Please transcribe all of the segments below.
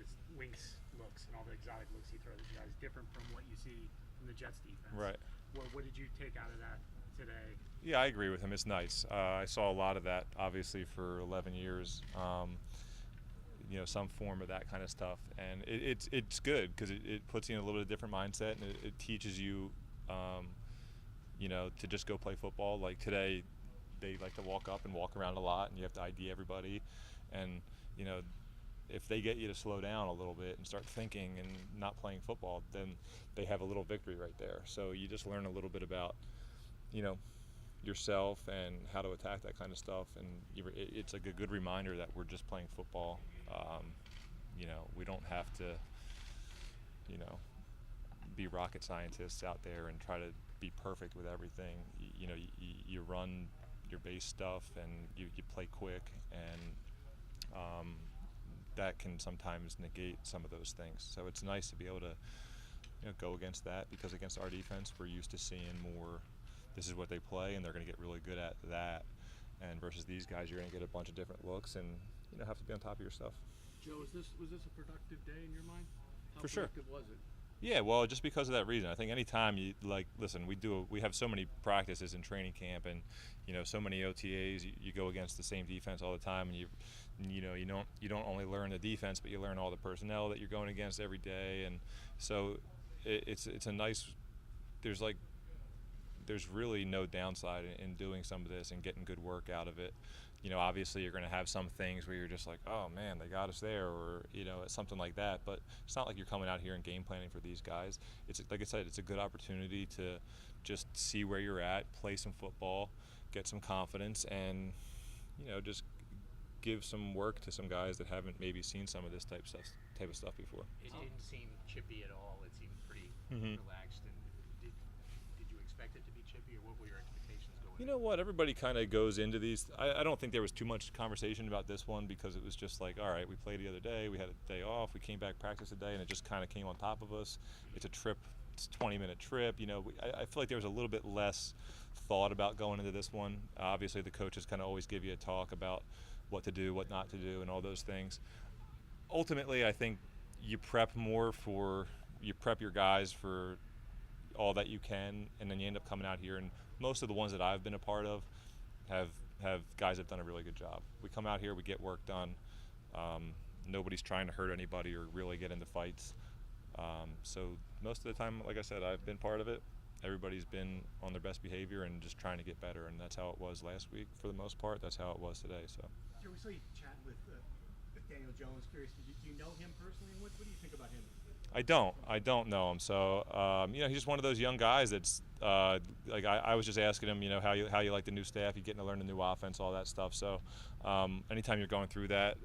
his links looks and all the exotic looks he throws at you guys different from what you see from the Jets defense. Right. What did you take out of that today? Yeah, I agree with him. It's nice. I saw a lot of that, obviously, for 11 years. Some form of that kind of stuff, and it's good because it puts you in a little bit of different mindset, and it teaches you, to just go play football. Like today, they like to walk up and walk around a lot, and you have to ID everybody, and if they get you to slow down a little bit and start thinking and not playing football, then they have a little victory right there. So you just learn a little bit about, yourself and how to attack that kind of stuff, and it's like a good reminder that we're just playing football. We don't have to, be rocket scientists out there and try to be perfect with everything. You run your base stuff and you play quick, and that can sometimes negate some of those things. So it's nice to be able to, go against that, because against our defense, we're used to seeing more. This is what they play, and they're going to get really good at that. And versus these guys, you're going to get a bunch of different looks, and have to be on top of your stuff. Joe, was this a productive day in your mind? How For sure. productive was it? Yeah, well, just because of that reason. I think anytime you listen, we have so many practices in training camp, and so many OTAs. You go against the same defense all the time, and you don't only learn the defense, but you learn all the personnel that you're going against every day, and so it's a nice. There's really no downside in doing some of this and getting good work out of it. Obviously you're going to have some things where you're just like, oh man, they got us there, or something like that. But it's not like you're coming out here and game planning for these guys. It's like I said, it's a good opportunity to just see where you're at, play some football, get some confidence, and just give some work to some guys that haven't maybe seen some of this type of stuff before. It didn't seem chippy at all. It seemed pretty relaxed. And did you expect it to be chippy, or what were your expectations going? You know what? Everybody kind of goes into these. I don't think there was too much conversation about this one, because it was just like, all right, we played the other day, we had a day off, we came back practice today, and it just kind of came on top of us. It's a trip. It's a 20-minute trip. I feel like there was a little bit less thought about going into this one. Obviously, the coaches kind of always give you a talk about what to do, what not to do, and all those things. Ultimately, I think you prep your guys for all that you can, and then you end up coming out here, and most of the ones that I've been a part of have guys that have done a really good job. We come out here, we get work done. Nobody's trying to hurt anybody or really get into fights. So most of the time, like I said, I've been part of it. Everybody's been on their best behavior and just trying to get better, and that's how it was last week for the most part. That's how it was today. So. Joe, we saw you chatting with Daniel Jones. Curious, do you know him personally, and what do you think about him? I don't know him. So he's just one of those young guys that's like I was just asking him, how you like the new staff, you getting to learn the new offense, all that stuff. So anytime you're going through that,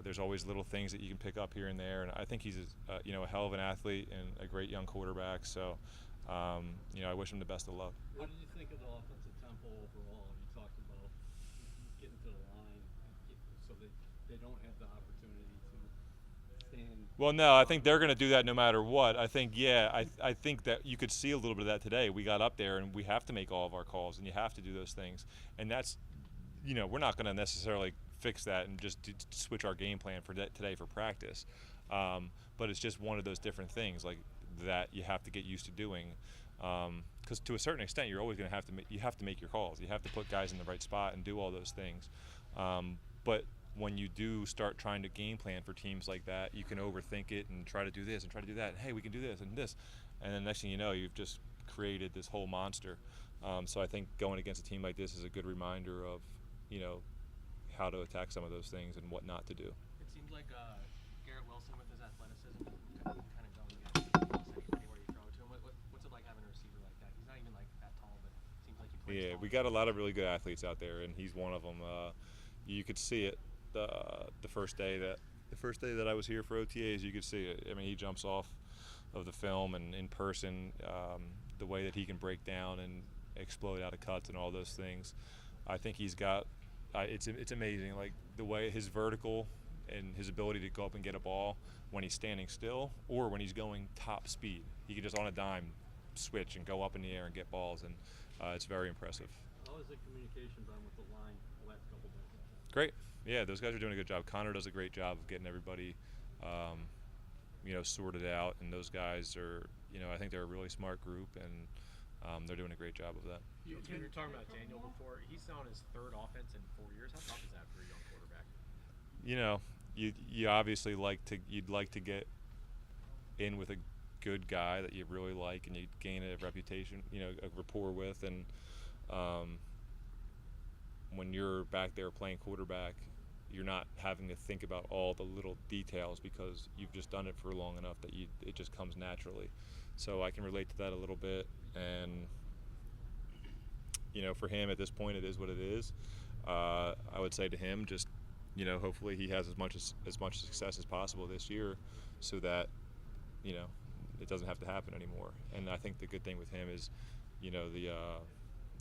there's always little things that you can pick up here and there. And I think he's a hell of an athlete and a great young quarterback. So I wish him the best of luck. What did you think of the offensive tempo overall? You talked about getting to the line so that they don't have the opportunity to stand. Well, no, I think they're going to do that no matter what. I think, I think that you could see a little bit of that today. We got up there, and we have to make all of our calls, and you have to do those things. And that's, we're not going to necessarily fix that and just switch our game plan for today for practice. But it's just one of those different things like that you have to get used to doing. Because to a certain extent, you're always going to have to make your calls. You have to put guys in the right spot and do all those things. But when you do start trying to game plan for teams like that, you can overthink it and try to do this and try to do that. And, hey, we can do this and this. And then next thing you know, you've just created this whole monster. So I think going against a team like this is a good reminder of, how to attack some of those things and what not to do. It seems like Garrett Wilson with his athleticism kind of going against anywhere you throw it to him. What's it like having a receiver like that? He's not even like that tall, but it seems like he plays Yeah, tall. we got a lot of really good athletes out there, and he's one of them. You could see it the first day that I was here for OTAs. You could see it. I mean, he jumps off of the film and in person, the way that he can break down and explode out of cuts and all those things. I think he's got. It's amazing, like the way his vertical and his ability to go up and get a ball when he's standing still or when he's going top speed. He can just on a dime switch and go up in the air and get balls, and it's very impressive. How has the communication been with the line the last couple of days? Great. Yeah, those guys are doing a good job. Connor does a great job of getting everybody, sorted out. And those guys are, I think they're a really smart group, and they're doing a great job of that. You were talking about Daniel before. He's on his third offense in 4 years. How tough is that for a young quarterback? You obviously you'd like to get in with a good guy that you really like and you gain a reputation, a rapport with, and when you're back there playing quarterback, you're not having to think about all the little details because you've just done it for long enough that it just comes naturally. So I can relate to that a little bit, and for him at this point, it is what it is. I would say to him, just hopefully he has as much success as possible this year, so that it doesn't have to happen anymore. And I think the good thing with him is,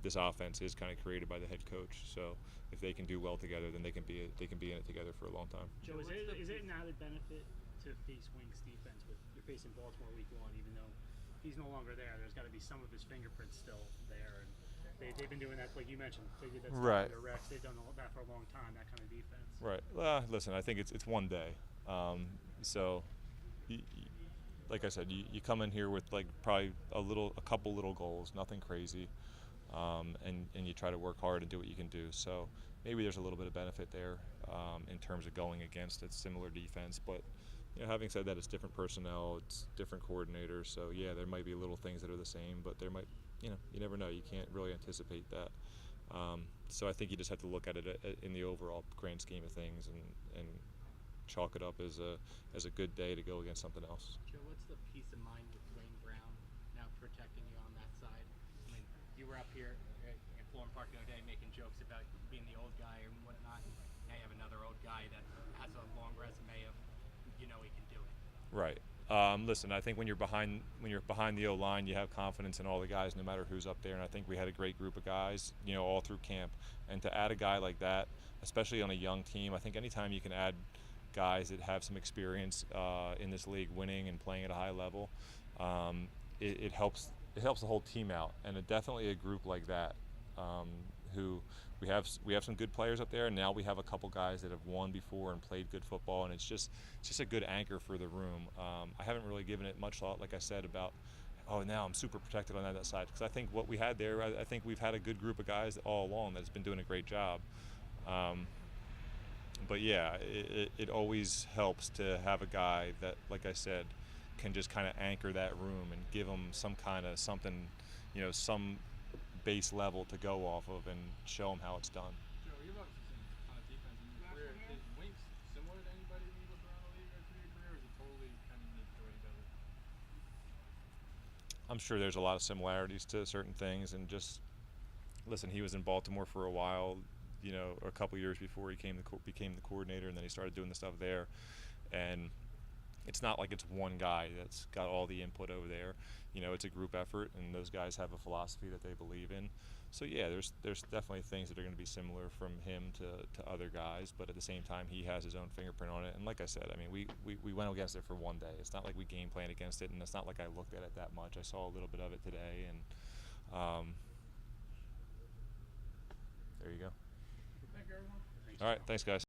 this offense is kind of created by the head coach. So if they can do well together, then they can be in it together for a long time. Joe, is it an added benefit to face Wink's defense with you're facing Baltimore week 1, even though he's no longer there? There's got to be some of his fingerprints still there, and they've been doing that, like you mentioned. They did that stuff Right. under Rex. They've done that for a long time. That kind of defense. Right. Listen, I think it's one day. So, like I said, you come in here with like probably a couple little goals, nothing crazy, and you try to work hard and do what you can do. So maybe there's a little bit of benefit there in terms of going against a similar defense. But having said that, it's different personnel, it's different coordinators. So yeah, there might be little things that are the same, but there might, you never know. You can't really anticipate that. So I think you just have to look at it in the overall grand scheme of things and chalk it up as a good day to go against something else. Joe, what's the peace of mind with Dwayne Brown now protecting you on that side? I mean, you were up here at Florham Park the other day making jokes about being the old guy and whatnot. And now you have another old guy that has a long resume of, he can do it. Right. Listen, I think when you're behind the O-line, you have confidence in all the guys, no matter who's up there. And I think we had a great group of guys, all through camp. And to add a guy like that, especially on a young team, I think anytime you can add guys that have some experience in this league, winning and playing at a high level, it helps the whole team out. And definitely a group like that, who we have some good players up there, and now we have a couple guys that have won before and played good football, and it's just a good anchor for the room. I haven't really given it much thought, like I said, about now I'm super protected on that side, because I think what we had there, I think we've had a good group of guys all along that's been doing a great job. But yeah, it always helps to have a guy that, like I said, can just kind of anchor that room and give them some kind of something, some base level to go off of and show them how it's done. Joe, you've obviously seen a ton of defense in your career. Is Winks similar to anybody you look around the league through your career, or is he totally kind of unique the way he does it? I'm sure there's a lot of similarities to certain things, and just listen, he was in Baltimore for a while, a couple years before he became the coordinator, and then he started doing the stuff there. And it's not like it's one guy that's got all the input over there. It's a group effort, and those guys have a philosophy that they believe in. So yeah, there's definitely things that are going to be similar from him to other guys, but at the same time, he has his own fingerprint on it. And like I said, I mean, we went against it for one day. It's not like we game planned against it, and it's not like I looked at it that much. I saw a little bit of it today, and there you go. Thank you, everyone. All right, thanks, guys.